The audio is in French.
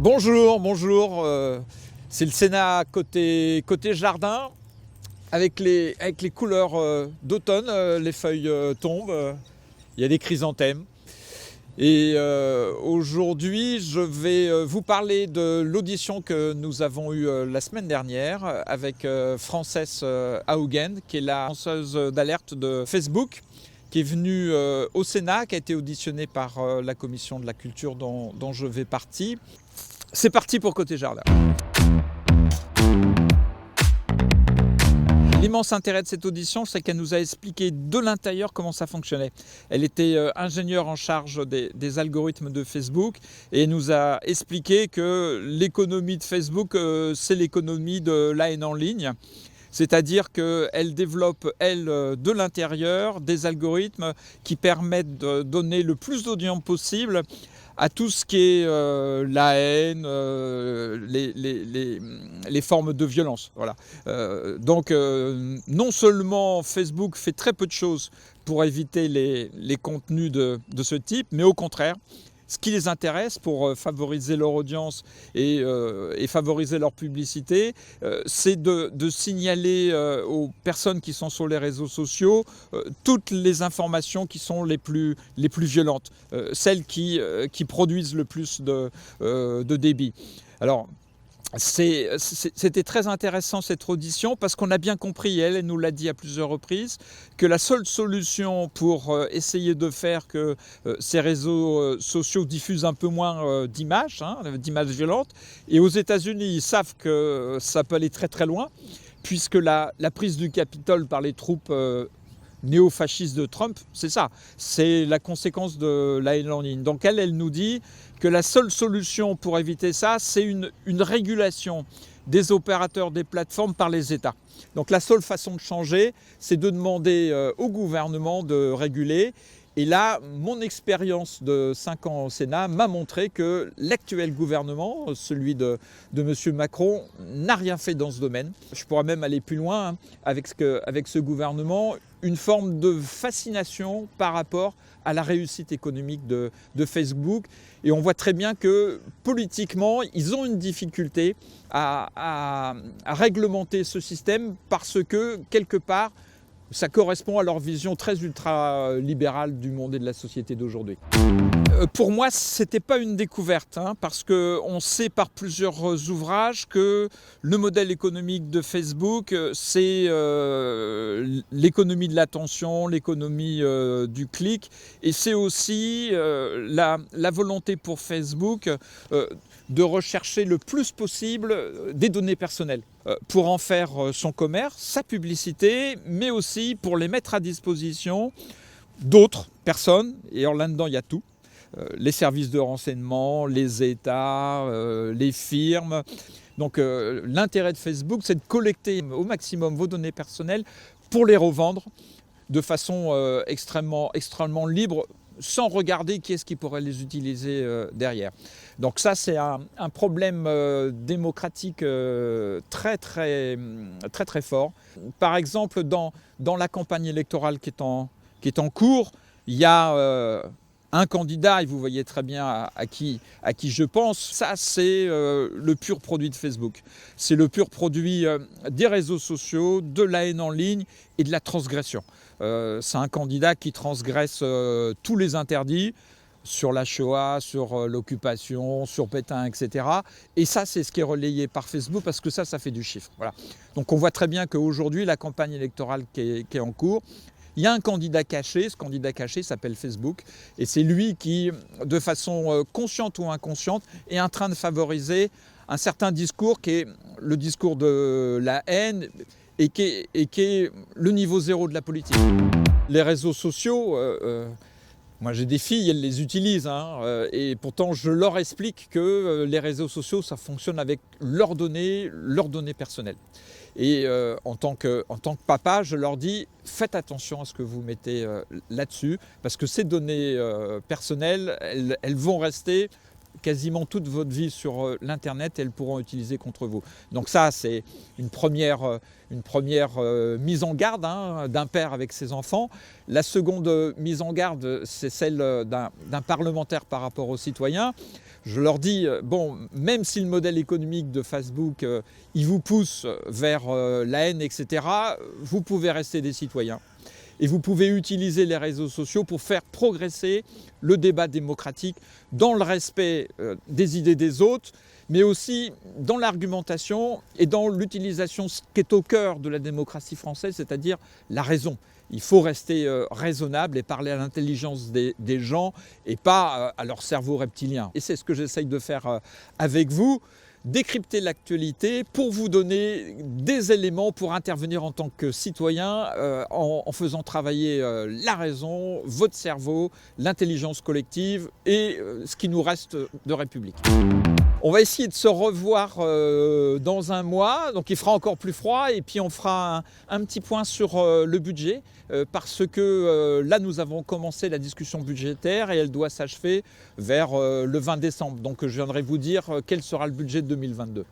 Bonjour, bonjour. C'est le Sénat côté jardin avec les couleurs d'automne. Les feuilles tombent. Il y a des chrysanthèmes. Et aujourd'hui, je vais vous parler de l'audition que nous avons eue la semaine dernière avec Frances Haugen, qui est la lanceuse d'alerte de Facebook, qui est venue au Sénat, qui a été auditionnée par la commission de la culture dont je fais partie. C'est parti pour Côté Jardin. L'immense intérêt de cette audition, c'est qu'elle nous a expliqué de l'intérieur comment ça fonctionnait. Elle était ingénieure en charge des algorithmes de Facebook et elle nous a expliqué que l'économie de Facebook, c'est l'économie de la haine en ligne. C'est-à-dire qu'elle développe, de l'intérieur, des algorithmes qui permettent de donner le plus d'audience possible à tout ce qui est la haine, les formes de violence. Voilà. Donc non seulement Facebook fait très peu de choses pour éviter les contenus de ce type, mais au contraire, ce qui les intéresse pour favoriser leur audience et favoriser leur publicité, c'est de signaler aux personnes qui sont sur les réseaux sociaux toutes les informations qui sont les plus violentes, celles qui produisent le plus de débit. Alors, c'était très intéressant cette audition parce qu'on a bien compris, elle nous l'a dit à plusieurs reprises, que la seule solution pour essayer de faire que ces réseaux sociaux diffusent un peu moins d'images violentes, et aux États-Unis ils savent que ça peut aller très très loin, puisque la prise du Capitole par les troupes néo-fascistes de Trump, c'est ça, c'est la conséquence de la haine en ligne. Donc elle nous dit que la seule solution pour éviter ça, c'est une régulation des opérateurs des plateformes par les États. Donc la seule façon de changer, c'est de demander au gouvernement de réguler. Et là, mon expérience de 5 ans au Sénat m'a montré que l'actuel gouvernement, celui de M. Macron, n'a rien fait dans ce domaine. Je pourrais même aller plus loin avec ce gouvernement, une forme de fascination par rapport à la réussite économique de Facebook. Et on voit très bien que politiquement, ils ont une difficulté à réglementer ce système parce que, quelque part, ça correspond à leur vision très ultra-libérale du monde et de la société d'aujourd'hui. Pour moi, ce n'était pas une découverte, parce qu'on sait par plusieurs ouvrages que le modèle économique de Facebook, c'est l'économie de l'attention, l'économie du clic, et c'est aussi la volonté pour Facebook de rechercher le plus possible des données personnelles pour en faire son commerce, sa publicité, mais aussi pour les mettre à disposition d'autres personnes, et alors là-dedans il y a tout. Les services de renseignement, les États, les firmes. Donc l'intérêt de Facebook, c'est de collecter au maximum vos données personnelles pour les revendre de façon extrêmement libre, sans regarder qui est-ce qui pourrait les utiliser derrière. Donc ça, c'est un problème démocratique très fort. Par exemple, dans la campagne électorale qui est en cours, il y a un candidat, et vous voyez très bien à qui je pense. Ça, c'est le pur produit de Facebook. C'est le pur produit des réseaux sociaux, de la haine en ligne et de la transgression. C'est un candidat qui transgresse tous les interdits sur la Shoah, sur l'occupation, sur Pétain, etc. Et ça, c'est ce qui est relayé par Facebook parce que ça fait du chiffre. Voilà. Donc on voit très bien qu'aujourd'hui, la campagne électorale qui est en cours, il y a un candidat caché, ce candidat caché s'appelle Facebook, et c'est lui qui, de façon consciente ou inconsciente, est en train de favoriser un certain discours qui est le discours de la haine et qui est le niveau zéro de la politique. Les réseaux sociaux, moi j'ai des filles, elles les utilisent, et pourtant je leur explique que les réseaux sociaux, ça fonctionne avec leurs données personnelles. Et en tant que papa, je leur dis, faites attention à ce que vous mettez là-dessus, parce que ces données personnelles, elles vont rester quasiment toute votre vie sur l'Internet et elles pourront utiliser contre vous. Donc ça, c'est une première mise en garde d'un père avec ses enfants. La seconde mise en garde, c'est celle d'un parlementaire par rapport aux citoyens. Je leur dis, bon, même si le modèle économique de Facebook, il vous pousse vers la haine, etc., vous pouvez rester des citoyens. Et vous pouvez utiliser les réseaux sociaux pour faire progresser le débat démocratique dans le respect des idées des autres, mais aussi dans l'argumentation et dans l'utilisation, ce qui est au cœur de la démocratie française, c'est-à-dire la raison. Il faut rester raisonnable et parler à l'intelligence des gens et pas à leur cerveau reptilien. Et c'est ce que j'essaye de faire avec vous. Décrypter l'actualité pour vous donner des éléments pour intervenir en tant que citoyen en faisant travailler la raison, votre cerveau, l'intelligence collective et ce qui nous reste de République. On va essayer de se revoir dans un mois, donc il fera encore plus froid et puis on fera un petit point sur le budget parce que là nous avons commencé la discussion budgétaire et elle doit s'achever vers le 20 décembre. Donc je viendrai vous dire quel sera le budget de 2022.